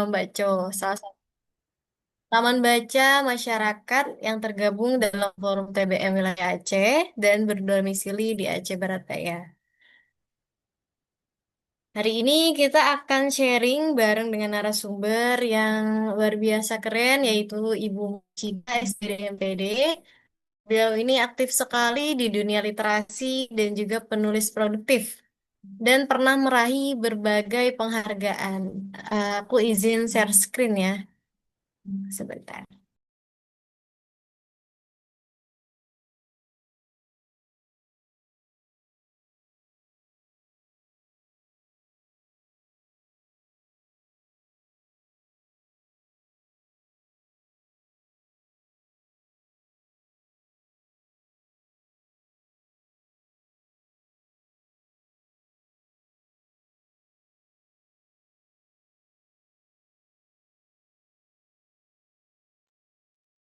Imam Baco, salah satu taman baca masyarakat yang tergabung dalam Forum TBM Wilayah Aceh dan berdomisili di Aceh Barat Daya. Hari ini kita akan sharing bareng dengan narasumber yang luar biasa keren, yaitu Ibu Cita SPD MPD. Beliau ini aktif sekali di dunia literasi dan juga penulis produktif dan pernah meraih berbagai penghargaan. Aku izin share screen ya, sebentar.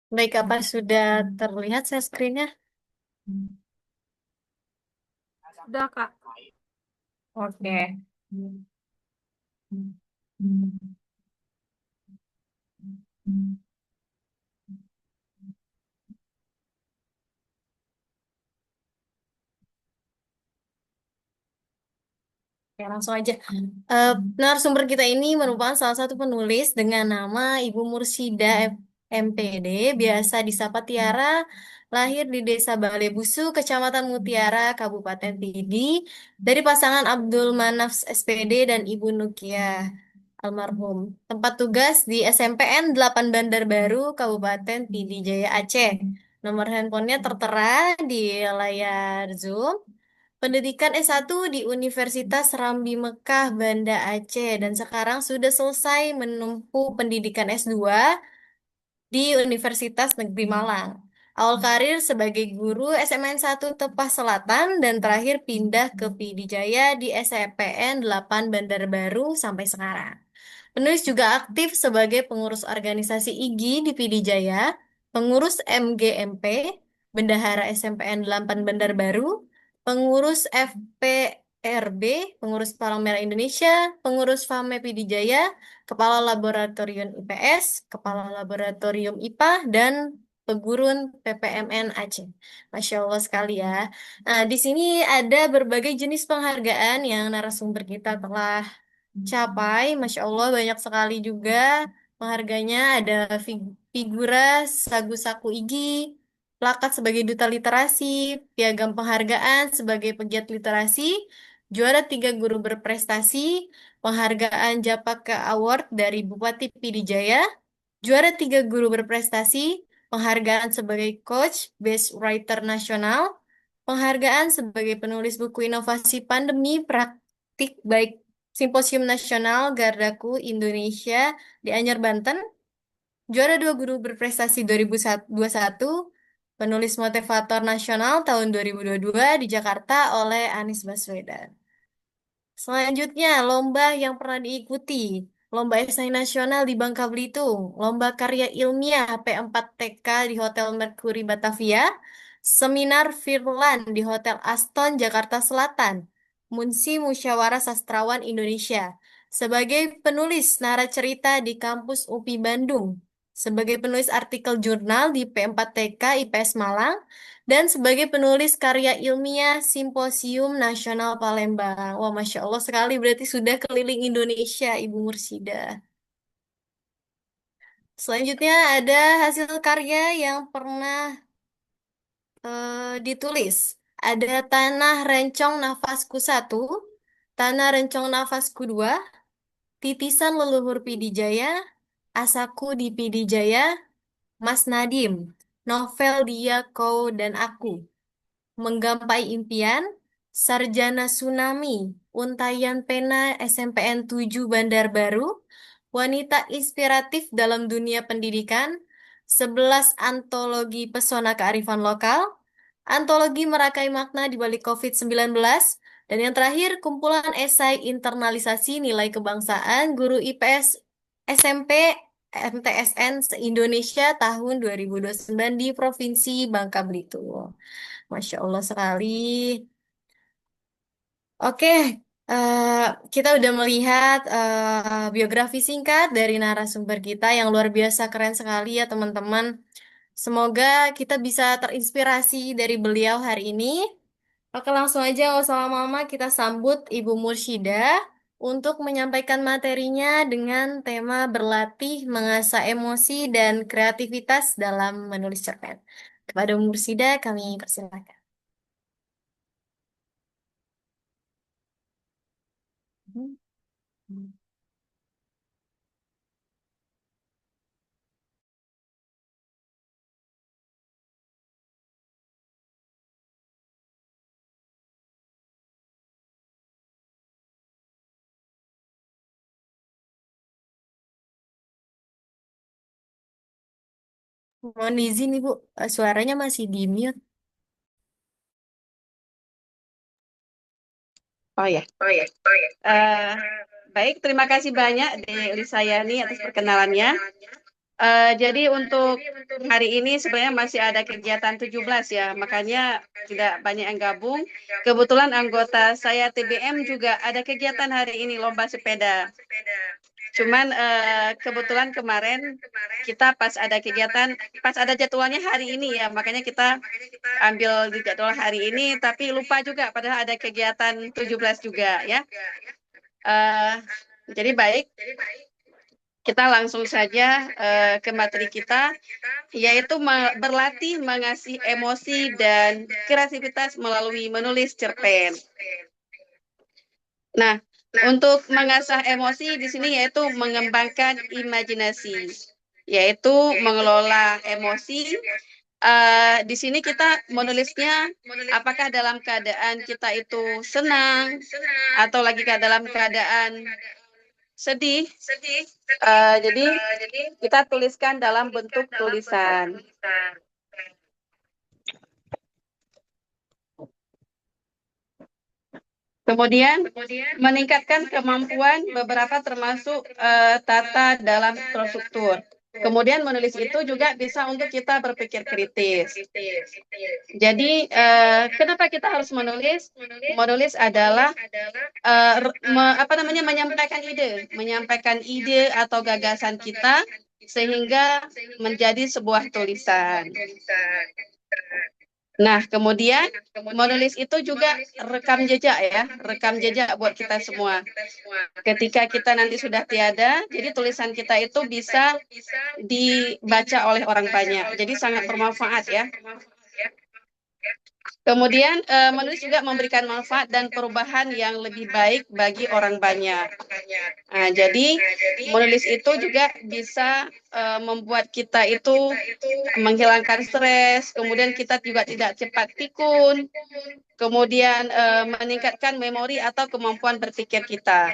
Baik, apa sudah terlihat share screen-nya? Sudah, Kak. Oke. Oke, langsung aja. Eh, Narasumber kita ini merupakan salah satu penulis dengan nama Ibu Mursida MPD, biasa disapa Tiara, lahir di Desa Balebusu, Kecamatan Mutiara, Kabupaten Pidi, dari pasangan Abdul Manaf SPD dan Ibu Nukia almarhum. Tempat tugas di SMPN 8 Bandar Baru, Kabupaten Pidi Jaya, Aceh. Nomor handphonenya tertera di layar Zoom. Pendidikan S1 di Universitas Rambi Mekah, Banda Aceh, dan sekarang sudah selesai menempuh pendidikan S2 di Universitas Negeri Malang. Awal karir sebagai guru SMN 1 Tepah Selatan dan terakhir pindah ke Pidijaya di SPN 8 Bandar Baru sampai sekarang. Penulis juga aktif sebagai pengurus organisasi IGI di Pidijaya, pengurus MGMP, bendahara SMPN 8 Bandar Baru, pengurus FPRB, pengurus Palang Merah Indonesia, pengurus FAME Pidijaya, kepala laboratorium IPS, kepala laboratorium IPA, dan pegurun PPMN Aceh. Masya Allah sekali ya. Nah, di sini ada berbagai jenis penghargaan yang narasumber kita telah capai. Masya Allah banyak sekali juga pengharganya. Ada figura Sagu Saku Igi, plakat sebagai duta literasi, piagam penghargaan sebagai pegiat literasi, juara 3 guru berprestasi, penghargaan Japaka Award dari Bupati Pidijaya, juara 3 guru berprestasi, penghargaan sebagai coach Best Writer Nasional, penghargaan sebagai penulis buku inovasi pandemi praktik baik Simposium Nasional Gardaku Indonesia di Anyar, Banten, juara 2 guru berprestasi 2021, penulis motivator nasional tahun 2022 di Jakarta oleh Anies Baswedan. Selanjutnya, lomba yang pernah diikuti. Lomba esai nasional di Bangka Belitung, lomba karya ilmiah P4TK di Hotel Mercury Batavia, seminar Firlan di Hotel Aston Jakarta Selatan, Munsi Musyawarah Sastrawan Indonesia, sebagai penulis naracerita di kampus UPI Bandung, sebagai penulis artikel jurnal di P4TK IPS Malang, dan sebagai penulis karya ilmiah Simposium Nasional Palembang. Wah, Masya Allah sekali, berarti sudah keliling Indonesia, Ibu Mursida. Selanjutnya ada hasil karya yang pernah ditulis. Ada Tanah Rencong Nafasku Satu, Tanah Rencong Nafasku Dua, Titisan Leluhur Pidijaya, Asaku di Pidijaya, Mas Nadim, Novel Dia, Kau, dan Aku. Menggapai Impian, Sarjana Tsunami, Untayan Pena SMPN 7 Bandar Baru, Wanita Inspiratif dalam Dunia Pendidikan, 11 Antologi Pesona Kearifan Lokal, Antologi Merakai Makna di Balik COVID-19, dan yang terakhir kumpulan esai internalisasi nilai kebangsaan guru IPS SMP MTSN se-Indonesia tahun 2029 di Provinsi Bangka Belitung. Masya Allah sekali. Oke, Eh, kita udah melihat biografi singkat dari narasumber kita yang luar biasa keren sekali ya teman-teman. Semoga kita bisa terinspirasi dari beliau hari ini. Oke, langsung aja nggak usah lama-lama kita sambut Ibu Mursyidah untuk menyampaikan materinya dengan tema berlatih mengasah emosi dan kreativitas dalam menulis cerpen. Kepada Ibu Mursyidah kami persilakan. Mohon izin Ibu, suaranya masih di mute. Oh ya. Eh, Baik, terima kasih banyak Lisa Yani atas perkenalannya. Jadi untuk hari ini sebenarnya masih ada kegiatan 17 ya, makanya tidak banyak yang gabung. Kebetulan anggota saya TBM juga ada kegiatan hari ini, lomba sepeda. Cuman kebetulan kemarin kita pas ada jadwalnya hari ini ya, makanya kita ambil di jadwal hari ini, tapi lupa juga padahal ada kegiatan 17 juga ya. Eh, jadi baik, kita langsung saja ke materi kita, yaitu berlatih mengasih emosi dan kreativitas melalui menulis cerpen. Nah, untuk mengasah emosi di sini yaitu mengembangkan imajinasi, yaitu mengelola emosi. Di sini kita menulisnya apakah dalam keadaan kita itu senang atau lagi dalam keadaan sedih. Jadi kita tuliskan dalam bentuk tulisan. Kemudian meningkatkan kemampuan beberapa termasuk tata dalam struktur. Kemudian menulis itu juga bisa untuk kita berpikir kritis. Jadi kenapa kita harus menulis? Menulis adalah menyampaikan ide atau gagasan kita sehingga menjadi sebuah tulisan. Nah, kemudian menulis itu juga rekam jejak ya, rekam jejak buat kita semua. Ketika kita nanti sudah tiada, jadi tulisan kita itu bisa dibaca oleh orang banyak. Jadi sangat bermanfaat ya. Kemudian menulis juga memberikan manfaat dan perubahan yang lebih baik bagi orang banyak. Nah, jadi menulis itu juga bisa membuat kita itu menghilangkan stres, kemudian kita juga tidak cepat pikun, kemudian meningkatkan memori atau kemampuan berpikir kita.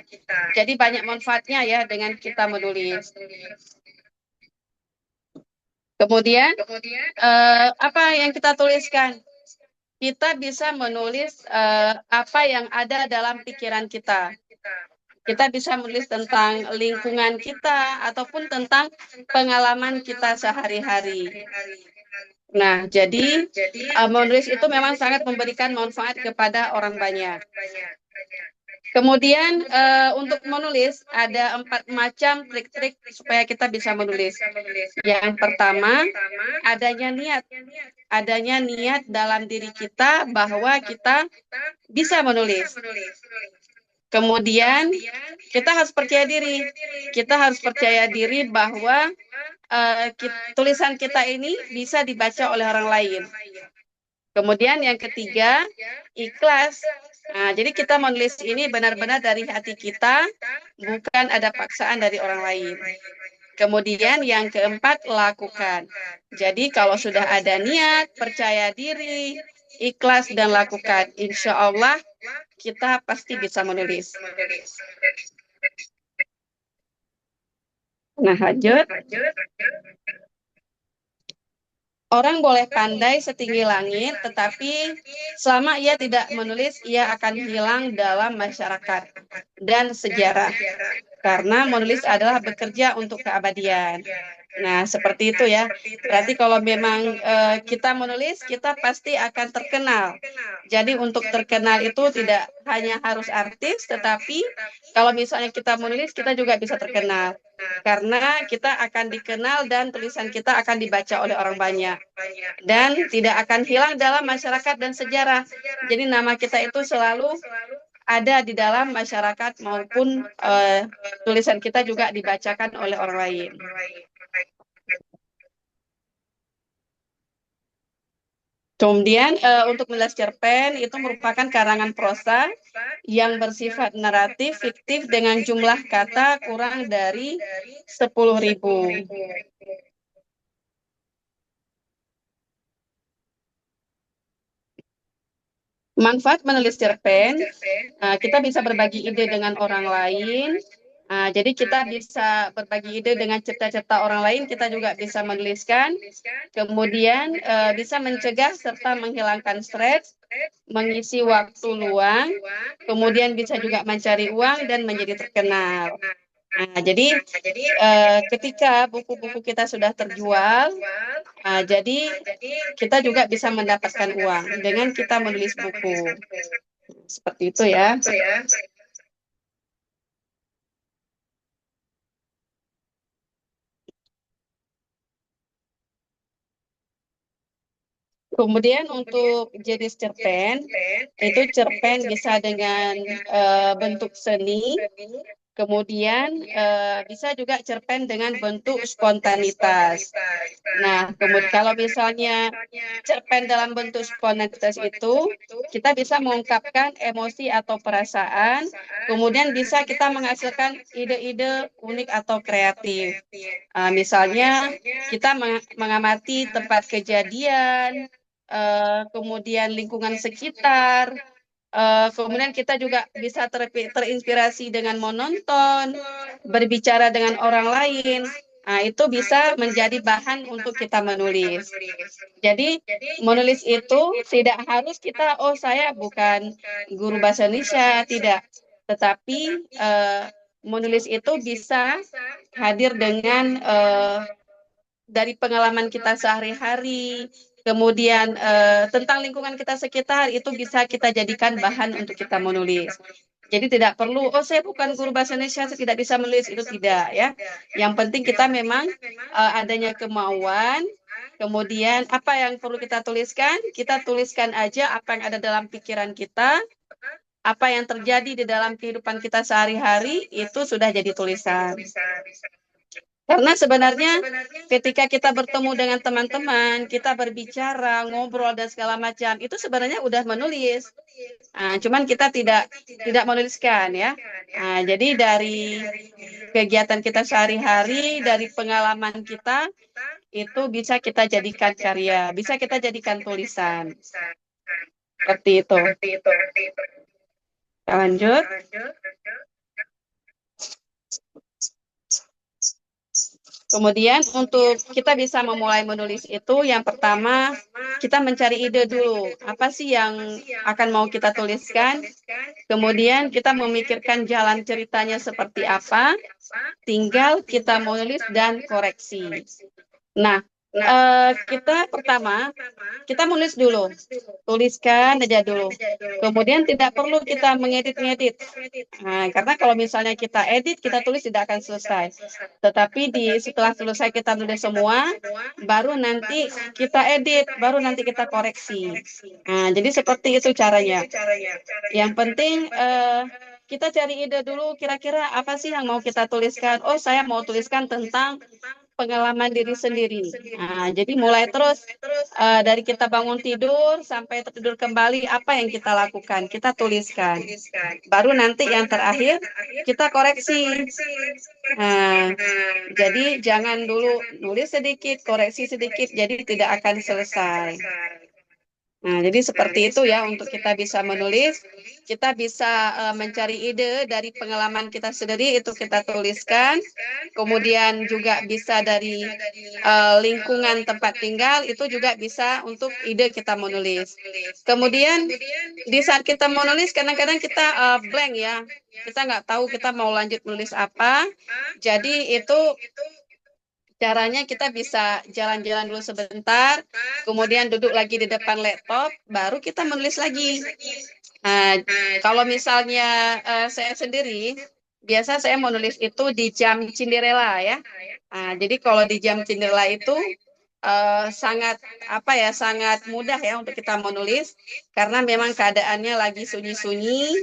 Jadi banyak manfaatnya ya dengan kita menulis. Kemudian apa yang kita tuliskan? Kita bisa menulis apa yang ada dalam pikiran kita. Kita bisa menulis tentang lingkungan kita ataupun tentang pengalaman kita sehari-hari. Nah, jadi menulis itu memang sangat memberikan manfaat kepada orang banyak. Kemudian untuk menulis ada 4 macam trik-trik supaya kita bisa menulis. Yang pertama, adanya niat. Adanya niat dalam diri kita bahwa kita bisa menulis. Kemudian kita harus percaya diri. Kita harus percaya diri bahwa tulisan kita ini bisa dibaca oleh orang lain. Kemudian yang ketiga, ikhlas. Nah, jadi kita menulis ini benar-benar dari hati kita, bukan ada paksaan dari orang lain. Kemudian yang keempat, lakukan. Jadi kalau sudah ada niat, percaya diri, ikhlas dan lakukan, insya Allah kita pasti bisa menulis. Nah, lanjut. Orang boleh pandai setinggi langit, tetapi selama ia tidak menulis, ia akan hilang dalam masyarakat dan sejarah. Karena menulis adalah bekerja untuk keabadian. Nah, seperti itu ya. Berarti kalau memang kita menulis, kita pasti akan terkenal. Jadi untuk terkenal itu tidak hanya harus artis, tetapi kalau misalnya kita menulis, kita juga bisa terkenal. Karena kita akan dikenal dan tulisan kita akan dibaca oleh orang banyak. Dan tidak akan hilang dalam masyarakat dan sejarah. Jadi nama kita itu selalu ada di dalam masyarakat maupun tulisan kita juga dibacakan oleh orang lain. Kemudian untuk menulis cerpen itu merupakan karangan prosa yang bersifat naratif fiktif dengan jumlah kata kurang dari 10.000. Manfaat menulis cerpen, kita bisa berbagi ide dengan orang lain. Jadi kita bisa berbagi ide dengan cerita-cerita orang lain, kita juga bisa menuliskan. Kemudian bisa mencegah serta menghilangkan stres, mengisi waktu luang, kemudian bisa juga mencari uang dan menjadi terkenal. Jadi ketika buku-buku kita sudah terjual, jadi kita juga bisa mendapatkan uang dengan kita menulis buku. Seperti itu ya. Kemudian untuk jenis cerpen, itu cerpen bisa dengan bentuk seni, kemudian bisa juga cerpen dengan bentuk spontanitas. Nah, kemudian kalau misalnya cerpen dalam bentuk spontanitas itu, kita bisa mengungkapkan emosi atau perasaan, kemudian bisa kita menghasilkan ide-ide unik atau kreatif. Misalnya, kita mengamati tempat kejadian, kemudian lingkungan sekitar, kemudian kita juga bisa terinspirasi dengan menonton, berbicara dengan orang lain. Nah, itu bisa menjadi bahan untuk kita menulis. Jadi, menulis itu tidak harus kita, oh saya bukan guru bahasa Indonesia, tidak. Tetapi menulis itu bisa hadir dengan dari pengalaman kita sehari-hari, kemudian tentang lingkungan kita sekitar, itu bisa kita jadikan bahan untuk kita menulis. Jadi tidak perlu, oh saya bukan guru bahasa Indonesia, saya tidak bisa menulis, itu tidak ya. Yang penting kita memang adanya kemauan, kemudian apa yang perlu kita tuliskan aja apa yang ada dalam pikiran kita, apa yang terjadi di dalam kehidupan kita sehari-hari, itu sudah jadi tulisan. Karena sebenarnya ketika kita bertemu dengan teman-teman, kita berbicara, ngobrol dan segala macam, itu sebenarnya udah menulis. Cuman kita tidak menuliskan ya. Jadi dari kegiatan kita sehari-hari, dari pengalaman kita, itu bisa kita jadikan karya, bisa kita jadikan tulisan. Seperti itu. Lanjut. Kemudian untuk kita bisa memulai menulis itu, yang pertama kita mencari ide dulu. Apa sih yang akan mau kita tuliskan? Kemudian kita memikirkan jalan ceritanya seperti apa. Tinggal kita menulis dan koreksi. Nah, kita pertama, kita menulis dulu. Tuliskan aja dulu. Kemudian tidak perlu kita mengedit-ngedit. Karena kalau misalnya kita edit, kita tulis tidak akan selesai. Tetapi setelah selesai kita tulis semua, baru nanti kita edit, baru nanti kita koreksi. Jadi seperti itu caranya. Yang penting kita cari ide dulu, kira-kira apa sih yang mau kita tuliskan. Oh, saya mau tuliskan tentang pengalaman diri sendiri. Jadi mulai terus dari kita bangun tidur sampai tertidur kembali, apa yang kita lakukan, kita tuliskan. Baru nanti yang terakhir kita koreksi. Jadi jangan dulu nulis sedikit, koreksi sedikit, jadi tidak akan selesai. Nah, jadi seperti itu ya untuk kita bisa menulis. Kita bisa mencari ide dari pengalaman kita sendiri, itu kita tuliskan. Kemudian juga bisa dari lingkungan tempat tinggal, itu juga bisa untuk ide kita menulis. Kemudian di saat kita menulis, kadang-kadang kita blank ya. Kita nggak tahu kita mau lanjut menulis apa. Jadi itu caranya kita bisa jalan-jalan dulu sebentar, kemudian duduk lagi di depan laptop, baru kita menulis lagi. Nah, kalau misalnya saya sendiri, biasa saya menulis itu di jam Cinderella ya. Nah, jadi kalau di jam Cinderella itu sangat apa ya, sangat mudah ya untuk kita menulis karena memang keadaannya lagi sunyi-sunyi.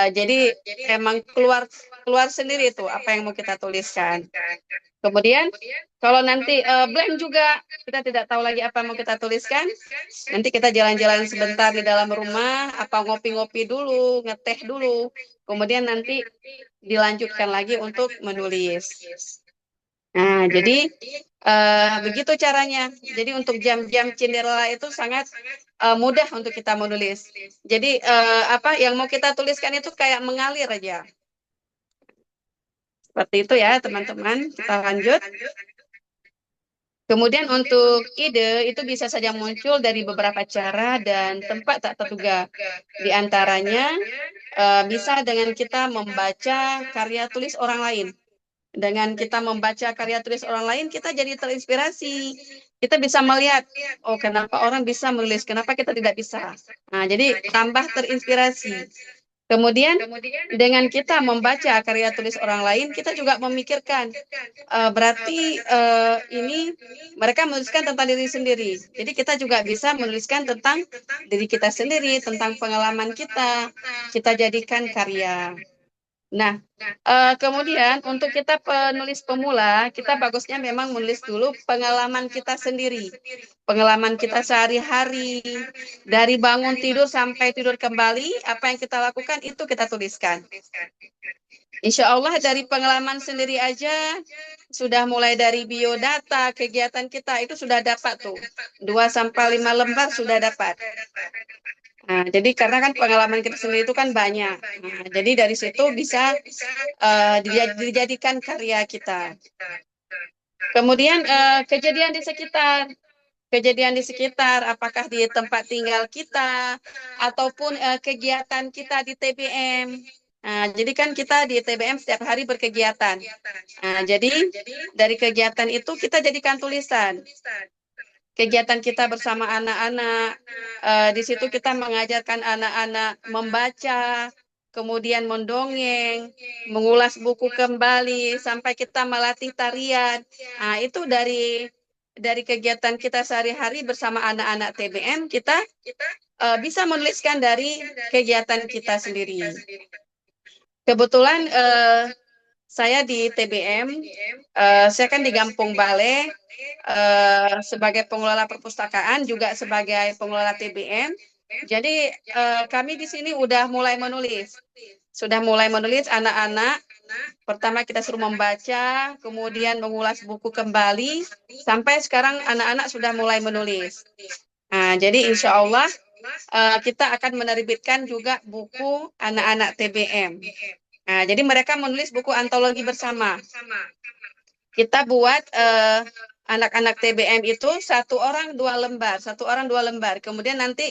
Jadi emang keluar keluar sendiri itu apa yang mau kita tuliskan. Kemudian kalau nanti blank juga, kita tidak tahu lagi apa yang mau kita tuliskan, nanti kita jalan-jalan sebentar di dalam rumah, apa ngopi-ngopi dulu, ngeteh dulu, kemudian nanti dilanjutkan lagi untuk menulis. Nah, jadi begitu caranya. Jadi untuk jam-jam Cinderella itu sangat mudah untuk kita menulis. Jadi apa yang mau kita tuliskan itu kayak mengalir aja. Seperti itu ya, teman-teman. Kita lanjut. Kemudian untuk ide itu bisa saja muncul dari beberapa cara dan tempat tak terduga. Di antaranya bisa dengan kita membaca karya tulis orang lain. Dengan kita membaca karya tulis orang lain, kita jadi terinspirasi. Kita bisa melihat, oh kenapa orang bisa menulis, kenapa kita tidak bisa. Nah, jadi tambah terinspirasi. Kemudian dengan kita membaca karya tulis orang lain, kita juga memikirkan, berarti ini mereka menuliskan tentang diri sendiri. Jadi kita juga bisa menuliskan tentang diri kita sendiri, tentang pengalaman kita jadikan karya. Nah, kemudian untuk kita penulis pemula, kita bagusnya memang menulis dulu pengalaman kita sendiri. Pengalaman kita sehari-hari, dari bangun tidur sampai tidur kembali, apa yang kita lakukan itu kita tuliskan. Insya Allah dari pengalaman sendiri aja, sudah mulai dari biodata, kegiatan kita, itu sudah dapat tuh. 2-5 lembar sudah dapat. Nah, jadi karena kan pengalaman kita sendiri itu kan banyak. Nah, jadi dari situ bisa dijadikan karya kita. Kemudian kejadian di sekitar, apakah di tempat tinggal kita ataupun kegiatan kita di TBM. Nah, jadi kan kita di TBM setiap hari berkegiatan. Nah, jadi dari kegiatan itu kita jadikan tulisan. Kegiatan kita bersama anak-anak, di situ kita mengajarkan anak-anak membaca, kemudian mendongeng, mengulas buku kembali, sampai kita melatih tarian. Nah, itu dari kegiatan kita sehari-hari bersama anak-anak TBM, kita bisa menuliskan dari kegiatan kita sendiri. Kebetulan saya di TBM, saya kan di Gampung Bale, sebagai pengelola perpustakaan, juga sebagai pengelola TBM. Jadi kami di sini udah mulai menulis. Sudah mulai menulis anak-anak. Pertama kita suruh membaca, kemudian mengulas buku kembali, sampai sekarang anak-anak sudah mulai menulis. Nah, jadi insya Allah kita akan menerbitkan juga buku anak-anak TBM. Nah, jadi mereka menulis buku antologi bersama. Kita buat anak-anak TBM itu 1 orang 2 lembar. Kemudian nanti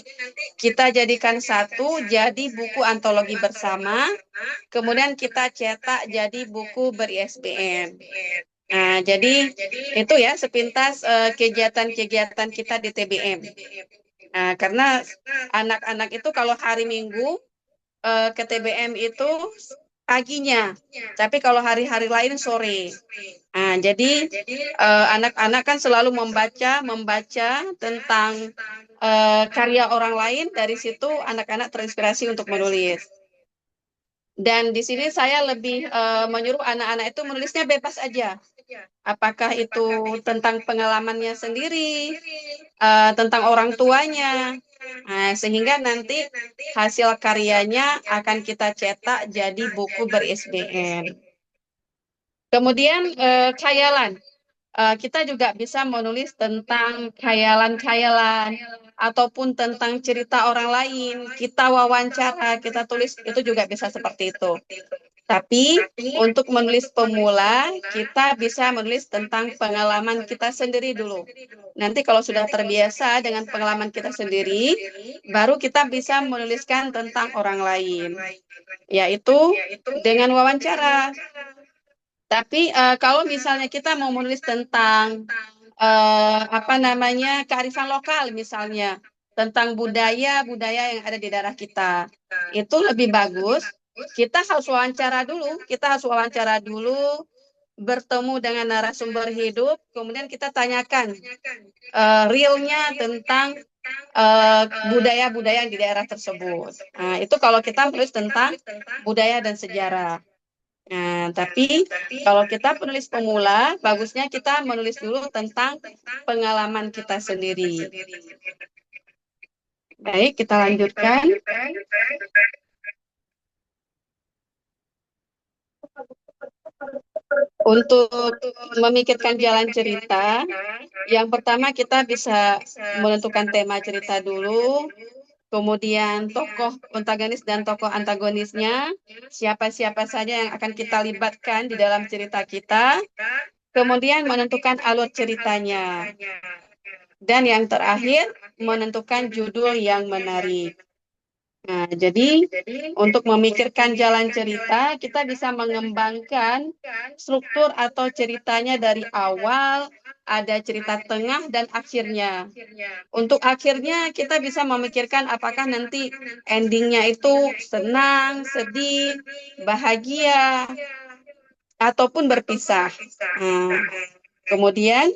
kita jadikan satu jadi buku antologi bersama. Kemudian kita cetak jadi buku ber-ISBN. Nah, jadi itu ya sepintas kegiatan-kegiatan kita di TBM. Nah, karena anak-anak itu kalau hari Minggu ke TBM itu paginya, tapi kalau hari-hari lain sore. Nah, jadi anak-anak kan selalu membaca tentang karya orang lain, dari situ anak-anak terinspirasi untuk menulis. Dan di sini saya lebih menyuruh anak-anak itu menulisnya bebas aja. Apakah itu tentang pengalamannya sendiri, tentang orang tuanya. Nah, sehingga nanti hasil karyanya akan kita cetak jadi buku ber-ISBN. Kemudian khayalan. kita juga bisa menulis tentang khayalan-khayalan ataupun tentang cerita orang lain. Kita wawancara, kita tulis, itu juga bisa seperti itu. Tapi untuk menulis pemula, kita bisa menulis tentang pengalaman kita sendiri dulu. Nanti kalau sudah terbiasa dengan pengalaman kita sendiri, baru kita bisa menuliskan tentang orang lain, yaitu dengan wawancara. Tapi kalau misalnya kita mau menulis tentang apa namanya kearifan lokal misalnya, tentang budaya-budaya yang ada di daerah kita, itu lebih bagus. Kita harus wawancara dulu. Kita harus wawancara dulu, bertemu dengan narasumber hidup, kemudian kita tanyakan realnya tentang budaya-budaya di daerah tersebut. Nah, itu kalau kita menulis tentang budaya dan sejarah. Nah, tapi kalau kita penulis pemula, bagusnya kita menulis dulu tentang pengalaman kita sendiri. Baik, kita lanjutkan. Untuk memikirkan jalan cerita, yang pertama kita bisa menentukan tema cerita dulu, kemudian tokoh protagonis dan tokoh antagonisnya, siapa-siapa saja yang akan kita libatkan di dalam cerita kita, kemudian menentukan alur ceritanya, dan yang terakhir menentukan judul yang menarik. Nah, jadi untuk memikirkan jalan cerita, kita bisa mengembangkan struktur atau ceritanya dari awal, ada cerita tengah dan akhirnya. Untuk akhirnya kita bisa memikirkan apakah nanti endingnya itu senang, sedih, bahagia, ataupun berpisah. Nah, kemudian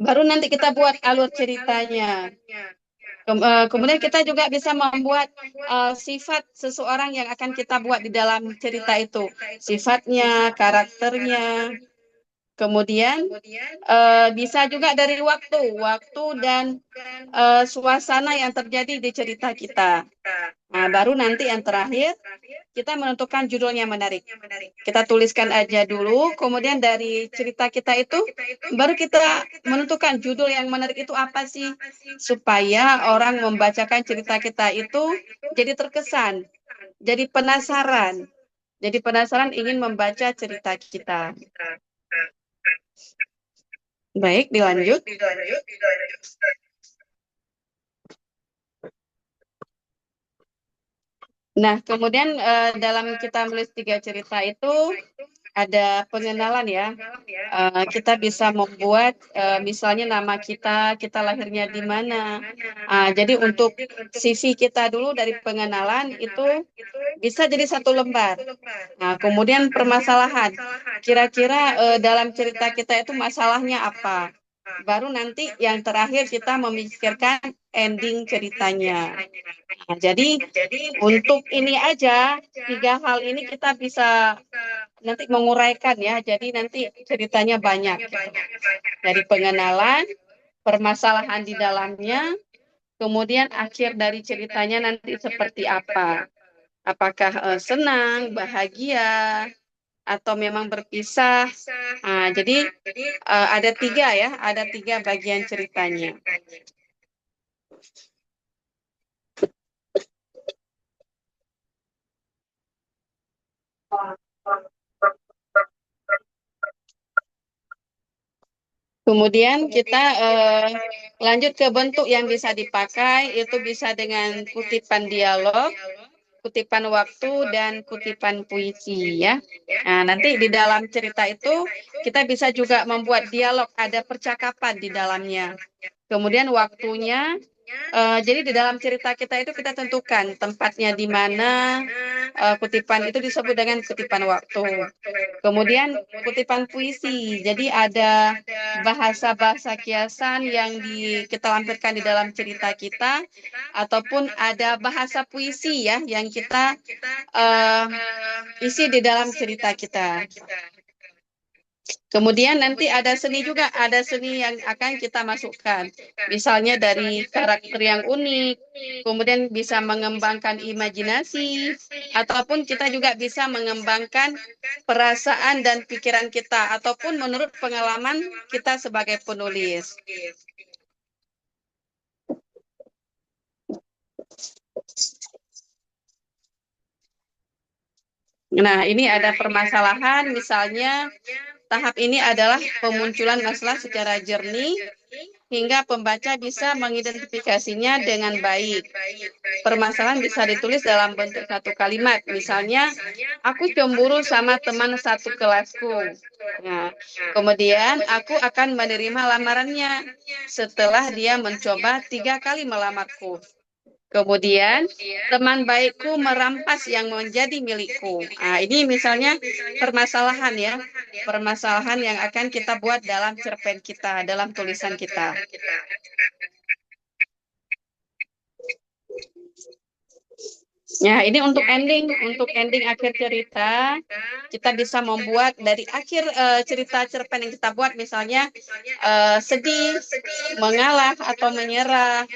baru nanti kita buat alur ceritanya. Kemudian kita juga bisa membuat sifat seseorang yang akan kita buat di dalam cerita itu. Sifatnya, karakternya. Kemudian bisa juga dari waktu dan suasana yang terjadi di cerita kita. Nah, baru nanti yang terakhir kita menentukan judulnya menarik. Kita tuliskan aja dulu, kemudian dari cerita kita itu baru kita menentukan judul yang menarik itu apa sih, supaya orang membacakan cerita kita itu jadi terkesan, jadi penasaran ingin membaca cerita kita. Baik, dilanjut. Nah, kemudian dalam kita menulis 3 cerita itu ada pengenalan ya. Kita bisa membuat misalnya nama kita lahirnya di mana. Jadi untuk CV kita dulu dari pengenalan itu bisa jadi 1 lembar. Nah, kemudian permasalahan. Kira-kira dalam cerita kita itu masalahnya apa? Baru nanti yang terakhir kita memikirkan ending ceritanya. Nah, jadi untuk ini aja, 3 hal ini kita bisa nanti menguraikan ya. Jadi nanti ceritanya banyak. Gitu. Dari pengenalan, permasalahan di dalamnya, kemudian akhir dari ceritanya nanti seperti apa. Apakah senang, bahagia, atau memang berpisah. Nah, jadi ada 3 ya, ada 3 bagian ceritanya. Kemudian kita lanjut ke bentuk yang bisa dipakai, itu bisa dengan kutipan dialog, kutipan waktu, dan kutipan puisi ya. Nah, nanti di dalam cerita itu kita bisa juga membuat dialog, ada percakapan di dalamnya. Kemudian waktunya, jadi di dalam cerita kita itu kita tentukan tempatnya di mana, kutipan itu disebut dengan kutipan waktu. Kemudian kutipan puisi, jadi ada bahasa-bahasa kiasan yang kita lampirkan di dalam cerita kita, ataupun ada bahasa puisi ya yang kita isi di dalam cerita kita. Kemudian nanti ada seni juga, ada seni yang akan kita masukkan. Misalnya dari karakter yang unik, kemudian bisa mengembangkan imajinasi, ataupun kita juga bisa mengembangkan perasaan dan pikiran kita, ataupun menurut pengalaman kita sebagai penulis. Nah, ini ada permasalahan, misalnya tahap ini adalah pemunculan masalah secara jernih hingga pembaca bisa mengidentifikasinya dengan baik. Permasalahan bisa ditulis dalam bentuk satu kalimat, misalnya, aku cemburu sama teman satu kelasku. Nah, kemudian aku akan menerima lamarannya setelah dia mencoba 3 kali melamarku. Kemudian teman baikku merampas yang menjadi milikku. Nah, ini misalnya permasalahan ya, permasalahan yang akan kita buat dalam cerpen kita, dalam tulisan kita. Ya, ini untuk ending akhir cerita, kita bisa membuat dari akhir cerita cerpen yang kita buat, misalnya sedih, mengalah atau menyerah,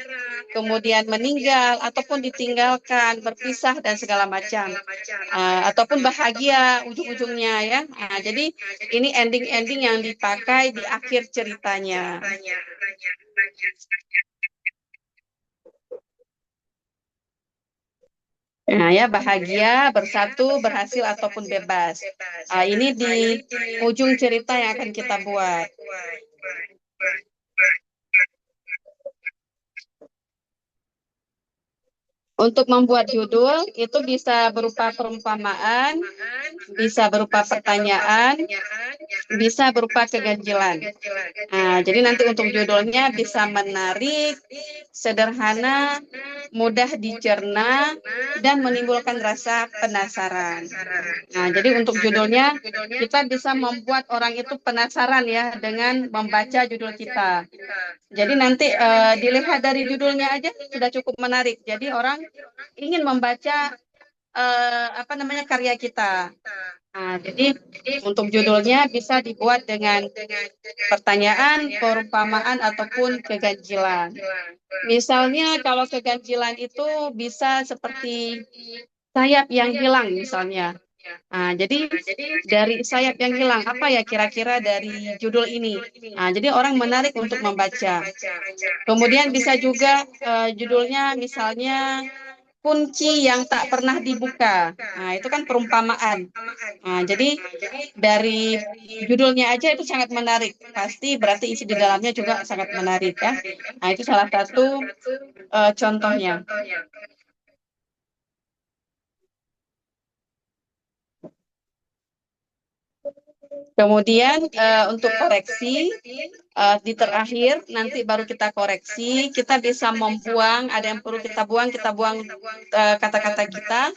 kemudian meninggal ataupun ditinggalkan, berpisah dan segala macam, ataupun bahagia ujung-ujungnya ya. Nah, jadi ini ending-ending yang dipakai di akhir ceritanya. Nah ya, bahagia, bersatu, berhasil ataupun bebas. Ini di ujung cerita yang akan kita buat. Untuk membuat judul itu bisa berupa perumpamaan, bisa berupa pertanyaan, bisa berupa keganjilan. Nah, jadi nanti untuk judulnya bisa menarik, sederhana, mudah dicerna, dan menimbulkan rasa penasaran. Nah, jadi untuk judulnya kita bisa membuat orang itu penasaran ya dengan membaca judul kita. Jadi nanti dilihat dari judulnya aja sudah cukup menarik. Jadi orang ingin membaca karya kita. Nah, jadi untuk judulnya bisa dibuat dengan pertanyaan, perumpamaan ataupun keganjilan. Misalnya kalau keganjilan itu bisa seperti sayap yang hilang misalnya. Nah, jadi dari sayap yang hilang, apa ya kira-kira dari judul ini? Nah, jadi orang menarik untuk membaca. Kemudian bisa juga judulnya misalnya kunci yang tak pernah dibuka. Nah, itu kan perumpamaan. Nah, jadi dari judulnya aja itu sangat menarik. Pasti berarti isi di dalamnya juga sangat menarik ya. Nah, itu salah satu contohnya. Kemudian untuk koreksi di terakhir nanti baru kita koreksi, kita bisa membuang, ada yang perlu kita buang kata-kata kita.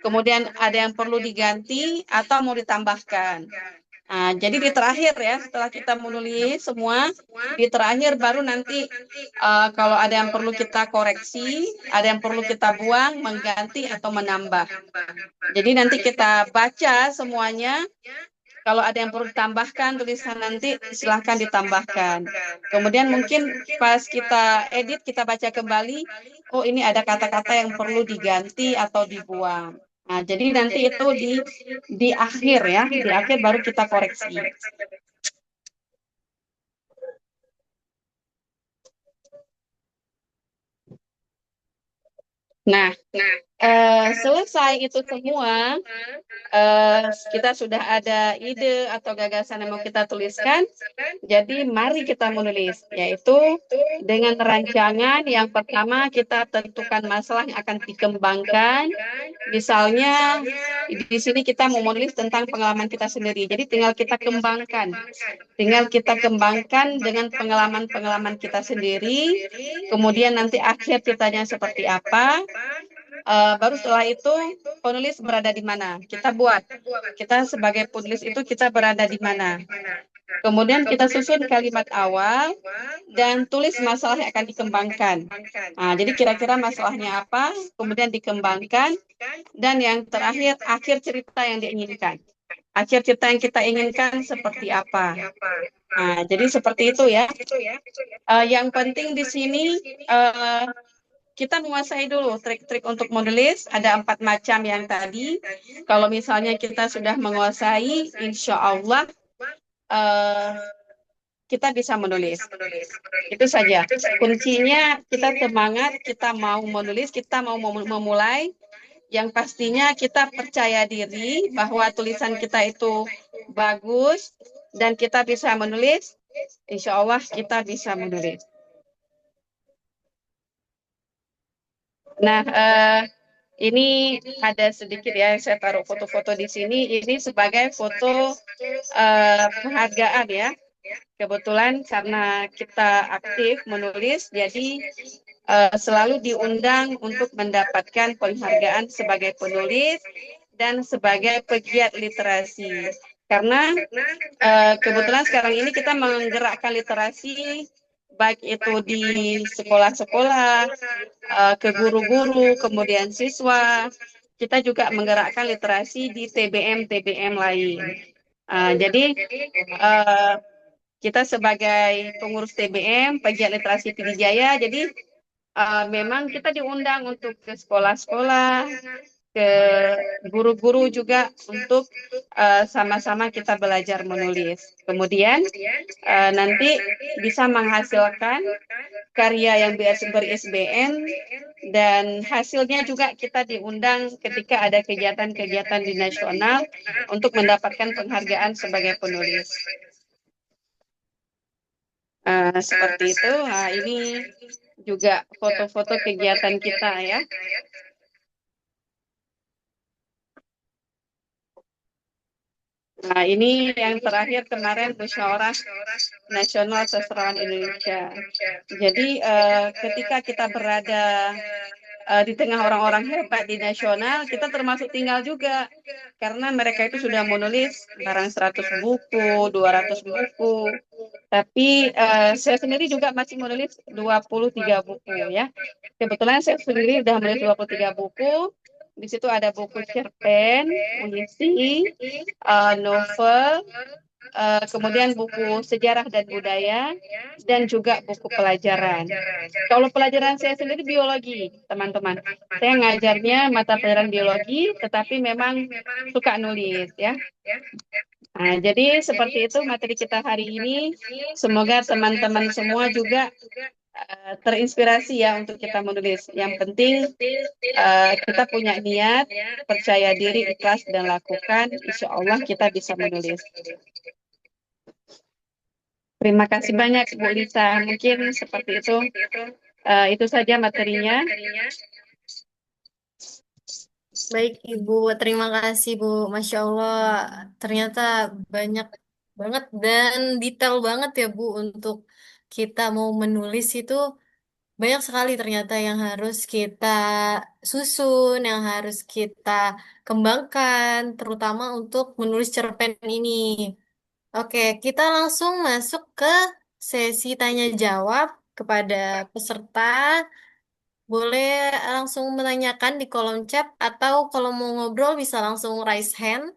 Kemudian ada yang perlu diganti atau mau ditambahkan. Nah, jadi di terakhir ya, setelah kita menulis semua, di terakhir baru nanti kalau ada yang perlu kita koreksi, ada yang perlu kita buang, mengganti atau menambah. Jadi nanti kita baca semuanya. Kalau ada yang perlu ditambahkan tulisan nanti silahkan ditambahkan. Kemudian mungkin pas kita edit, kita baca kembali, oh ini ada kata-kata yang perlu diganti atau dibuang. Nah, jadi nanti itu di akhir ya, di akhir baru kita koreksi. Nah, selesai itu semua, kita sudah ada ide atau gagasan yang mau kita tuliskan. Jadi mari kita menulis, yaitu dengan rancangan yang pertama kita tentukan masalah yang akan dikembangkan. Misalnya di sini kita mau menulis tentang pengalaman kita sendiri. Jadi tinggal kita kembangkan. Tinggal kita kembangkan dengan pengalaman-pengalaman kita sendiri. Kemudian nanti akhir ceritanya seperti apa. Baru setelah itu penulis berada di mana. Kita buat. Kita sebagai penulis itu kita berada di mana. Kemudian kita susun kalimat awal dan tulis masalah yang akan dikembangkan. Nah, jadi kira-kira masalahnya apa, kemudian dikembangkan, dan yang terakhir akhir cerita yang diinginkan. akhir cipta yang kita inginkan seperti apa. Nah, jadi seperti itu ya. Yang penting di sini eh, kita menguasai dulu trik-trik untuk menulis. Ada 4 macam yang tadi. Kalau misalnya kita sudah menguasai, insya Allah eh, kita bisa menulis. Itu saja. Kuncinya kita semangat, kita mau menulis, kita mau memulai. Yang pastinya kita percaya diri bahwa tulisan kita itu bagus dan kita bisa menulis. Insya Allah kita bisa menulis. Nah, ini ada sedikit ya, saya taruh foto-foto di sini. Ini sebagai foto penghargaan ya. Kebetulan karena kita aktif menulis, jadi selalu diundang untuk mendapatkan penghargaan sebagai penulis dan sebagai pegiat literasi. Karena kebetulan sekarang ini kita menggerakkan literasi, baik itu di sekolah-sekolah, ke guru-guru, kemudian siswa. Kita juga menggerakkan literasi di TBM-TBM lain. Jadi kita sebagai pengurus TBM, pegiat literasi Pidijaya, jadi memang kita diundang untuk ke sekolah-sekolah, ke guru-guru juga untuk sama-sama kita belajar menulis. Kemudian nanti bisa menghasilkan karya yang ber-ISBN dan hasilnya juga kita diundang ketika ada kegiatan-kegiatan di nasional untuk mendapatkan penghargaan sebagai penulis. Seperti itu. Nah, ini juga foto-foto kegiatan kita ya. Nah, ini yang terakhir kemarin Musyawarah Nasional Sastrawan Indonesia. Jadi ketika kita berada di tengah orang-orang hebat di nasional, kita termasuk tinggal juga. Karena mereka itu sudah menulis barang 100 buku, 200 buku. Tapi saya sendiri juga masih menulis 23 buku ya. Kebetulan saya sendiri sudah menulis 23 buku. Di situ ada buku cerpen, puisi, novel, kemudian buku sejarah dan budaya, dan juga buku pelajaran. Kalau pelajaran saya sendiri biologi, teman-teman. Saya ngajarnya mata pelajaran biologi, tetapi memang suka nulis ya. Nah, jadi seperti itu materi kita hari ini. Semoga teman-teman semua juga terinspirasi ya untuk kita menulis. Yang penting kita punya niat, percaya diri, ikhlas, dan lakukan. Insya Allah kita bisa menulis. Terima kasih banyak Bu Lisa. Mungkin seperti itu. Itu saja materinya. Baik Ibu, terima kasih Bu. Masya Allah, ternyata banyak banget dan detail banget ya Bu untuk kita mau menulis itu banyak sekali ternyata yang harus kita susun, yang harus kita kembangkan, terutama untuk menulis cerpen ini. Oke, kita langsung masuk ke sesi tanya jawab kepada peserta. Boleh langsung menanyakan di kolom chat atau kalau mau ngobrol bisa langsung raise hand.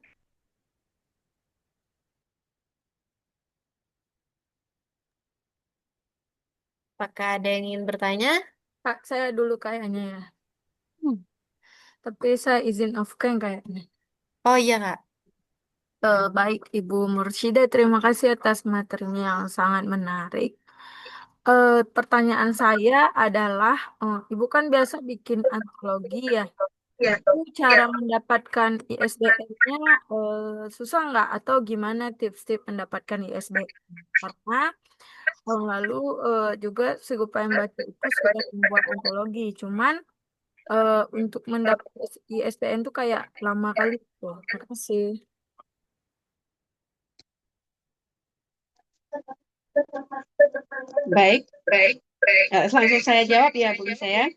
Apakah ada yang ingin bertanya? Kak, saya dulu kayaknya ya. Hmm. Tapi saya izin off cam kayaknya. Oh iya Kak. Baik, Ibu Mursyida, terima kasih atas materinya yang sangat menarik. Pertanyaan saya adalah, Ibu kan biasa bikin antologi ya. Itu cara mendapatkan ISBN-nya susah nggak? Atau gimana tips-tips mendapatkan ISBN? Karena tahun lalu juga Segupa Baca itu sudah membuat antologi. Cuman untuk mendapat ISBN tuh kayak lama kali tuh. Makasih. Baik, langsung saya jawab ya Bu Lisa ya.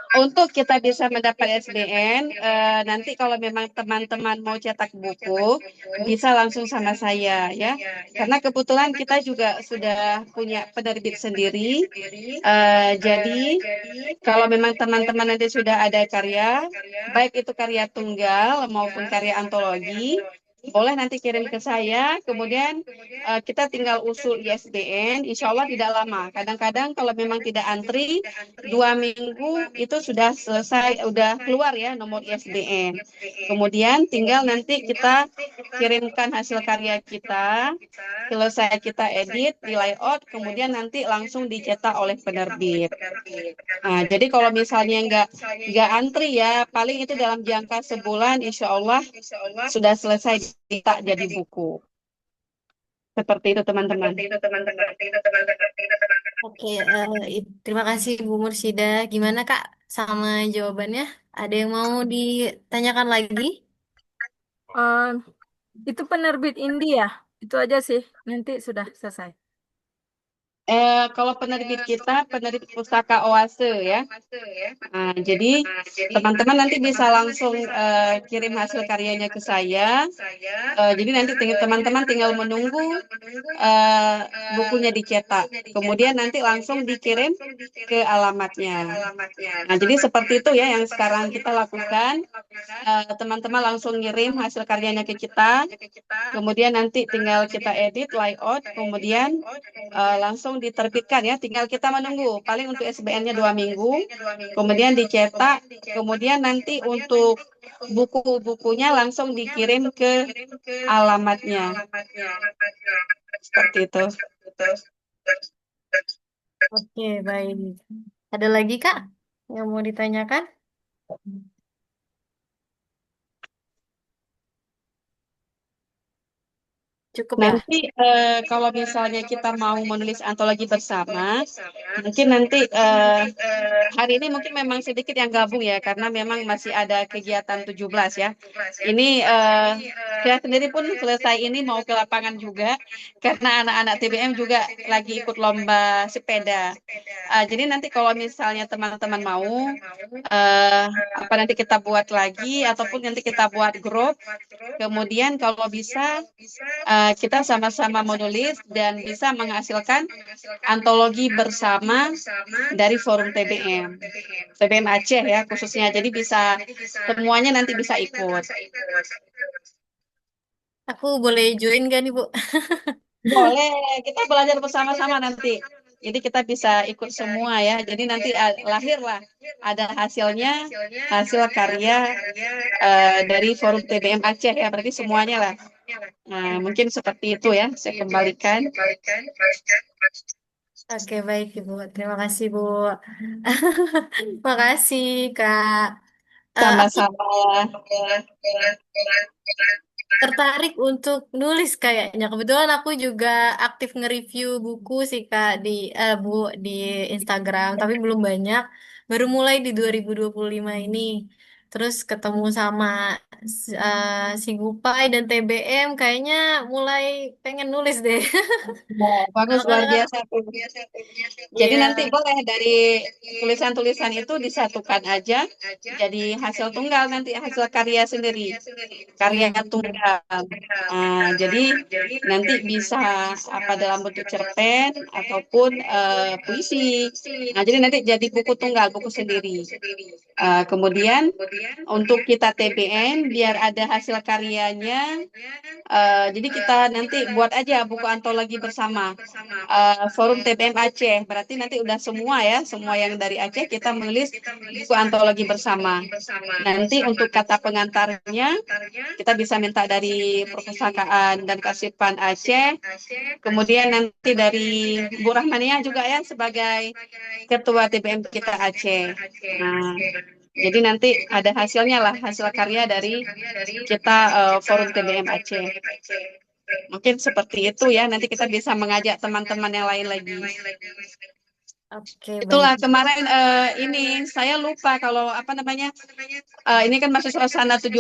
Untuk kita bisa mendapat SBN, nanti kalau memang teman-teman mau cetak buku, bisa langsung sama saya ya. Karena kebetulan kita juga sudah punya penerbit sendiri. Jadi kalau memang teman-teman nanti sudah ada karya, baik itu karya tunggal maupun karya antologi, boleh nanti kirim ke saya, kemudian kita tinggal usul ISBN, insya Allah tidak lama. Kadang-kadang kalau memang tidak antri, 2 minggu itu sudah selesai, udah keluar ya nomor ISBN. Kemudian tinggal nanti kita kirimkan hasil karya kita, selesai kita edit, di layout, kemudian nanti langsung dicetak oleh penerbit. Nah, jadi kalau misalnya nggak antri ya, paling itu dalam jangka sebulan, insya Allah sudah selesai dicetak jadi buku. Seperti itu teman-teman. Oke, terima kasih Bu Mursida. Gimana Kak sama jawabannya? Ada yang mau ditanyakan lagi? Eh, itu penerbit indie ya? Itu aja sih. Nanti sudah selesai. Kalau penerbit kita, penerbit pustaka Oase ya. Nah, jadi teman-teman nanti bisa langsung kirim hasil karyanya ke saya. Jadi nanti teman-teman tinggal menunggu eh, bukunya dicetak. Kemudian nanti langsung dikirim ke alamatnya. Nah, jadi seperti itu ya yang sekarang kita lakukan. Teman-teman langsung ngirim hasil karyanya ke kita. Kemudian nanti tinggal kita edit, layout, kemudian langsung diterbitkan ya. Tinggal kita menunggu. Paling untuk SBN-nya 2 minggu. Kemudian dicetak. Kemudian nanti untuk buku-bukunya langsung dikirim ke alamatnya. Seperti itu. Oke, baik. Ada lagi Kak yang mau ditanyakan? Cukup ya? Nanti kalau misalnya kita mau menulis antologi bersama, mungkin nanti hari ini mungkin memang sedikit yang gabung ya, karena memang masih ada kegiatan 17 ya. Ini saya sendiri pun selesai ini mau ke lapangan juga, karena anak-anak TBM juga lagi ikut lomba sepeda. Jadi nanti kalau misalnya teman-teman mau, eh, apa nanti kita buat lagi, ataupun nanti kita buat grup, kemudian kalau bisa kita sama-sama menulis dan bisa menghasilkan antologi bersama dari forum TBM. TBM Aceh ya khususnya. Jadi bisa semuanya nanti bisa ikut. Aku boleh join gak nih Bu? Boleh, kita belajar bersama-sama nanti. Jadi kita bisa ikut semua ya. Jadi nanti lahirlah ada hasilnya, hasil karya dari forum TBM Aceh ya. Berarti semuanya lah. Nah, mungkin seperti itu ya. Saya kembalikan. Oke, baik Ibu. Terima kasih Bu. Makasih Kak. Aku Sama-sama. tertarik untuk nulis kayaknya. Kebetulan aku juga aktif nge-review buku sih Kak Bu di Instagram, tapi belum banyak. Baru mulai di 2025 ini. Terus ketemu sama si Gupai dan TBM kayaknya mulai pengen nulis deh. Nah, bagus luar Maka biasa tuh. Jadi nanti iya. boleh dari tulisan-tulisan itu disatukan aja jadi hasil tunggal nanti hasil karya sendiri, karya Iya. tunggal. Jadi nanti bisa apa dalam bentuk cerpen ataupun puisi. Nah, jadi nanti jadi buku tunggal, buku sendiri. Kemudian untuk kita TBN biar ada hasil karyanya, jadi kita nanti buat aja buku antologi bersama Forum TBM Aceh. Berarti nanti udah semua ya, semua yang dari Aceh kita menulis buku antologi bersama. Nanti untuk kata pengantarnya kita bisa minta dari Perpustakaan dan Kearsipan Aceh. Kemudian nanti dari Bu Rahmania juga ya sebagai Ketua TBM kita Aceh. Nah, jadi nanti ada hasilnya lah, hasil karya dari kita Forum TBM Aceh. Mungkin seperti itu ya, nanti kita bisa mengajak teman-teman yang lain lagi. Oke, baik. Itulah kemarin ini saya lupa kalau apa namanya ini kan masih suasana 17.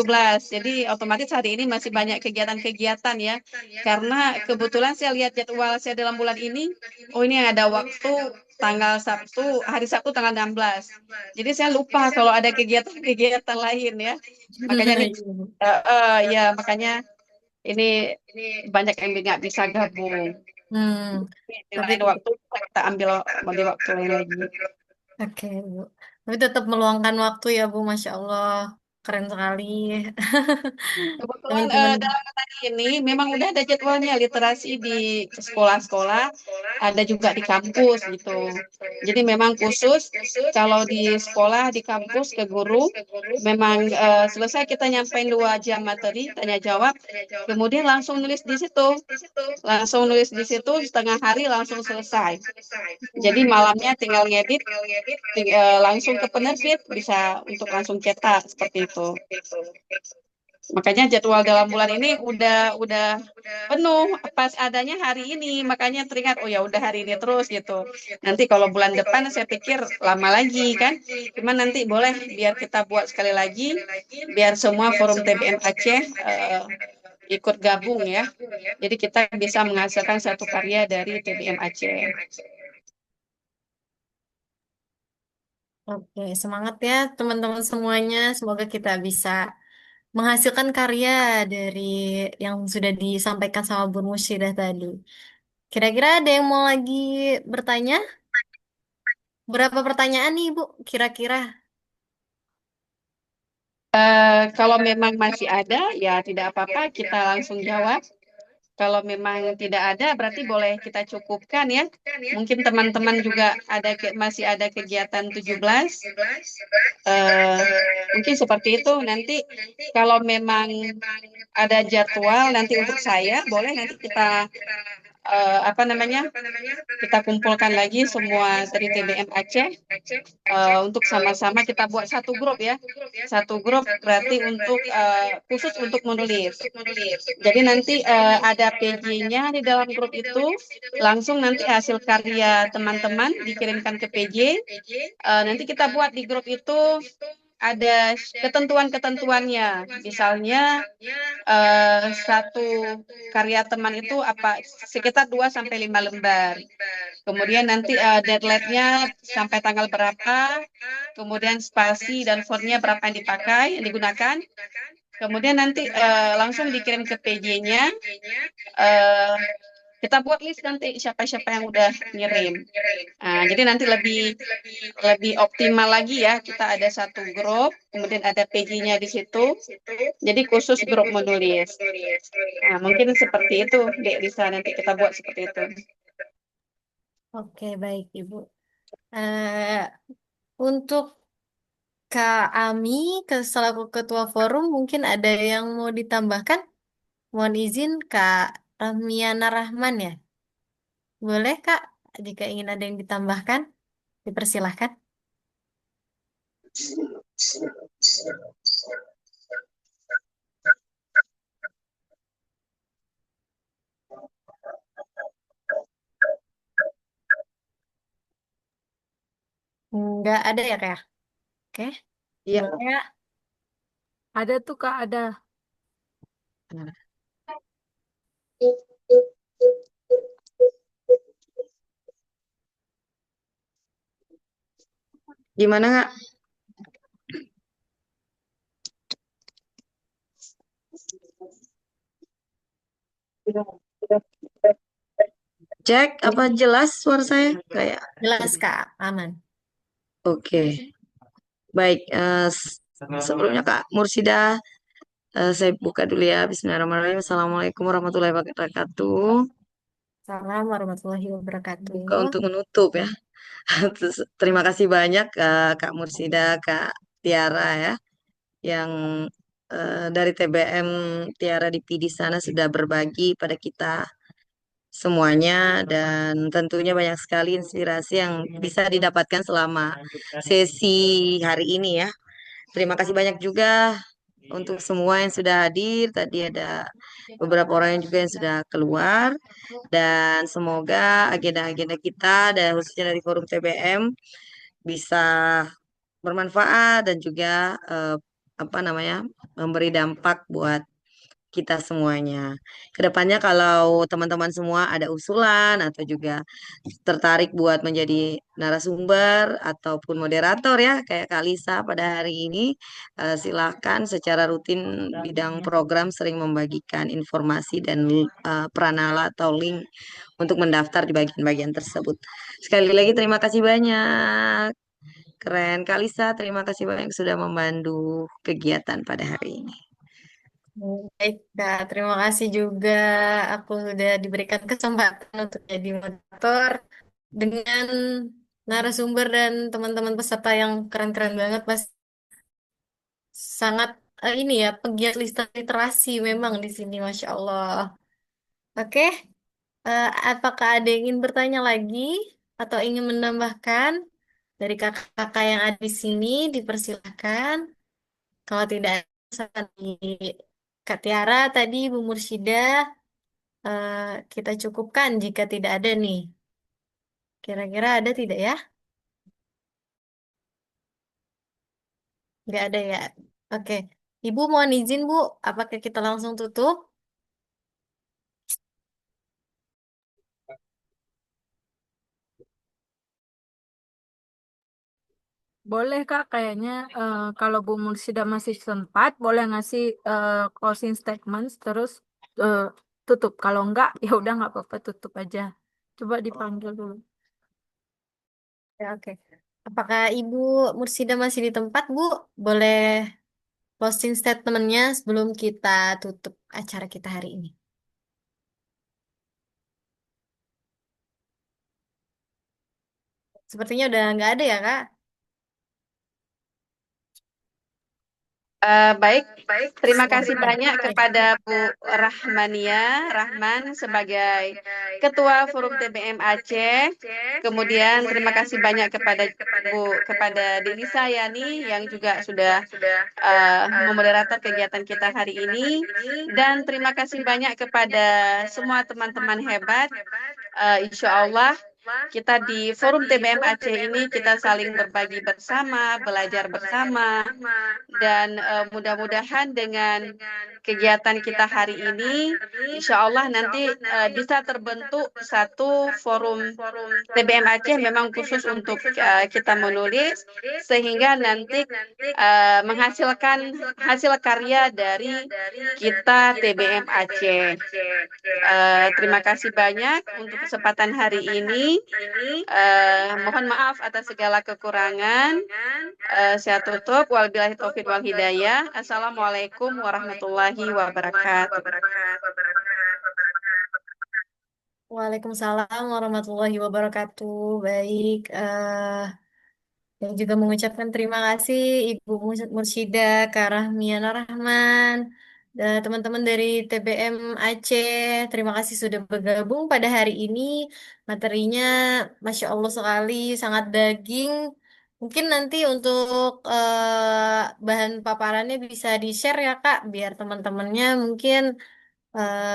Jadi otomatis hari ini masih banyak kegiatan-kegiatan ya. Karena kebetulan saya lihat jadwal saya dalam bulan ini, oh ini ada waktu tanggal Sabtu, hari Sabtu tanggal 16. Jadi saya lupa kalau ada kegiatan-kegiatan lain ya. Makanya nih Iya, Bu. ya makanya ini banyak yang nggak bisa gabung. Hmm, Di tapi lain waktu kita ambil di waktu lain lagi. oke, Bu. Tapi tetap meluangkan waktu ya, Bu. Masya Allah. Keren sekali. Kebetulan Teman-teman. dalam tadi ini memang udah ada jadwalnya literasi di sekolah-sekolah, ada juga di kampus gitu. Jadi memang khusus kalau di sekolah, di kampus ke guru, memang selesai kita nyampein 2 jam materi, tanya jawab, kemudian langsung nulis di situ. Langsung nulis di situ, setengah hari langsung selesai. Jadi malamnya tinggal ngedit, langsung ke penerbit, bisa untuk langsung cetak seperti itu. Makanya jadwal dalam bulan ini udah penuh pas adanya hari ini, makanya teringat oh ya udah hari ini terus gitu. Nanti kalau bulan depan saya pikir lama lagi kan. Cuman nanti boleh biar kita buat sekali lagi biar semua forum TBM Aceh ikut gabung ya. Jadi kita bisa menghasilkan satu karya dari TBM Aceh. Oke, semangat ya teman-teman semuanya. Semoga kita bisa menghasilkan karya dari yang sudah disampaikan sama Bu Musyidah tadi. Kira-kira ada yang mau lagi bertanya? Berapa pertanyaan nih, Bu? Kira-kira? Kalau memang masih ada ya tidak apa-apa kita langsung jawab. Kalau memang tidak ada, berarti boleh kita cukupkan ya. Mungkin teman-teman juga masih ada kegiatan 17. Eh, Mungkin seperti itu. Nanti kalau memang ada jadwal nanti untuk saya, boleh nanti kita apa namanya? Kita kumpulkan lagi semua dari TBM Aceh untuk sama-sama kita buat satu grup ya. Satu grup berarti untuk khusus untuk menulis. Jadi nanti ada PJ-nya di dalam grup itu, langsung nanti hasil karya teman-teman dikirimkan ke PJ. Nanti kita buat di grup itu ada ketentuan-ketentuannya. Misalnya satu karya teman itu apa sekitar 2 sampai 5 lembar. Kemudian nanti deadline-nya sampai tanggal berapa, kemudian spasi dan fontnya berapa yang dipakai, yang digunakan. Kemudian nanti langsung dikirim ke PJ-nya. eh, Kita buat list nanti siapa-siapa yang udah ngirim. Nah, jadi nanti lebih lebih optimal lagi ya. Kita ada satu grup, kemudian ada PJ-nya di situ. Jadi khusus grup menulis. Nah, mungkin seperti itu, Dek Lisa. Nanti kita buat seperti itu. Oke, baik, Ibu. Eh, untuk Kak Ami, selaku Ketua Forum, mungkin ada yang mau ditambahkan? Mohon izin, Kak Rahmiana Rahman ya? Boleh, Kak? Jika ingin ada yang ditambahkan, dipersilahkan. Nggak ada ya, Kak? Oke, Iya. boleh ya? Ada tuh Kak, ada. Gimana nggak? Cek apa jelas suara saya? Kayak Jelas, Kak. Aman. oke. Baik, sebelumnya Kak Mursida, saya buka dulu ya. Bismillahirrahmanirrahim. Assalamualaikum warahmatullahi wabarakatuh. Salam warahmatullahi Buka wabarakatuh. untuk menutup ya. Terima kasih banyak Kak Mursida, Kak Tiara ya, yang dari TBM Tiara di PD sana sudah berbagi pada kita semuanya dan tentunya banyak sekali inspirasi yang bisa didapatkan selama sesi hari ini ya. Terima kasih banyak juga untuk semua yang sudah hadir. Tadi ada beberapa orang yang juga yang sudah keluar. Dan semoga agenda-agenda kita dan khususnya dari Forum TBM bisa bermanfaat dan juga apa namanya memberi dampak buat kita semuanya. Kedepannya kalau teman-teman semua ada usulan atau juga tertarik buat menjadi narasumber ataupun moderator ya kayak Kak Lisa pada hari ini, silakan secara rutin bidang program sering membagikan informasi dan pranala atau link untuk mendaftar di bagian-bagian tersebut. Sekali lagi terima kasih banyak. Keren, Kak Lisa, terima kasih banyak sudah membantu kegiatan pada hari ini. Baik, Kak. Terima kasih juga. Aku sudah diberikan kesempatan untuk jadi moderator dengan narasumber dan teman-teman peserta yang keren-keren banget, Mas. Sangat ini ya, pegiat literasi memang di sini, Masya Allah. Oke, apakah ada yang ingin bertanya lagi atau ingin menambahkan dari kakak-kakak yang ada di sini? Dipersilahkan. Kalau tidak ada, saran di Kak Tiara tadi, Bu Mursyidah, eh, kita cukupkan jika tidak ada nih. Kira-kira ada tidak ya? Nggak ada ya. Oke. Ibu mohon izin, Bu. Apakah kita langsung tutup? Boleh Kak, kayaknya kalau Bu Mursida masih sempat, boleh ngasih closing statement terus eh, tutup. Kalau enggak, ya udah nggak apa-apa tutup aja. Coba dipanggil dulu. Ya, oke. Apakah Ibu Mursyidah masih di tempat, Bu? Boleh closing statement-nya sebelum kita tutup acara kita hari ini. Sepertinya udah nggak ada ya, Kak? Baik, terima kasih Oke. banyak kepada Bu Rahman sebagai Ketua Forum TBM Aceh. Kemudian terima kasih banyak kepada Dini Sayani yang juga sudah memoderator kegiatan kita hari ini. Dan terima kasih banyak kepada semua teman-teman hebat. Insya Allah kita di Forum TBM Aceh ini kita saling berbagi bersama, belajar bersama, dan mudah-mudahan dengan kegiatan kita hari ini, insya Allah nanti bisa terbentuk satu forum TBM Aceh memang khusus untuk kita menulis, sehingga nanti menghasilkan hasil karya dari kita TBM Aceh. Terima kasih banyak untuk kesempatan hari ini. Mohon maaf atas segala kekurangan. Saya tutup. Wabillahi taufiq wal hidayah. Assalamualaikum warahmatullahi wabarakatuh. Waalaikumsalam warahmatullahi wabarakatuh. Baik, dan juga mengucapkan terima kasih Ibu Mursyidah Karahmiana Rahman dan teman-teman dari TBM Aceh. Terima kasih sudah bergabung pada hari ini. Materinya Masya Allah sekali, sangat daging. Mungkin nanti untuk bahan paparannya bisa di-share ya Kak, biar teman-temannya mungkin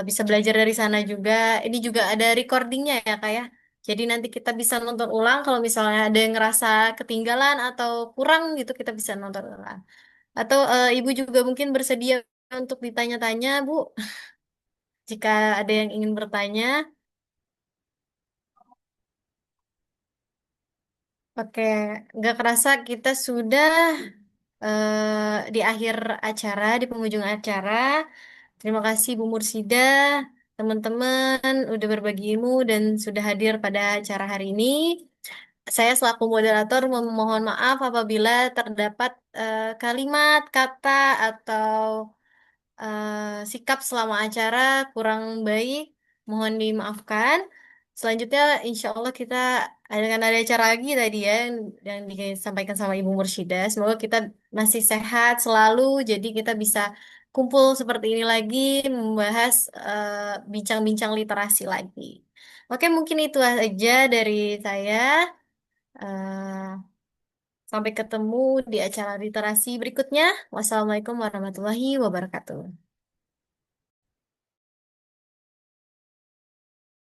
bisa belajar dari sana juga. Ini juga ada recordingnya ya Kak ya. Jadi nanti kita bisa nonton ulang kalau misalnya ada yang ngerasa ketinggalan atau kurang gitu kita bisa nonton ulang. Atau Ibu juga mungkin bersedia untuk ditanya-tanya Bu, jika ada yang ingin bertanya. Oke, nggak kerasa kita sudah di akhir acara, di penghujung acara. Terima kasih Bu Mursida, teman-teman udah berbagi ilmu dan sudah hadir pada acara hari ini. Saya selaku moderator memohon maaf apabila terdapat kalimat, kata, atau sikap selama acara kurang baik. Mohon dimaafkan. Selanjutnya, insya Allah kita akan ada acara lagi tadi ya yang disampaikan sama Ibu Mursyidah. Semoga kita masih sehat selalu, jadi kita bisa kumpul seperti ini lagi, membahas bincang-bincang literasi lagi. Oke, mungkin itu aja dari saya. Eh, Sampai ketemu di acara literasi berikutnya. Wassalamualaikum warahmatullahi wabarakatuh.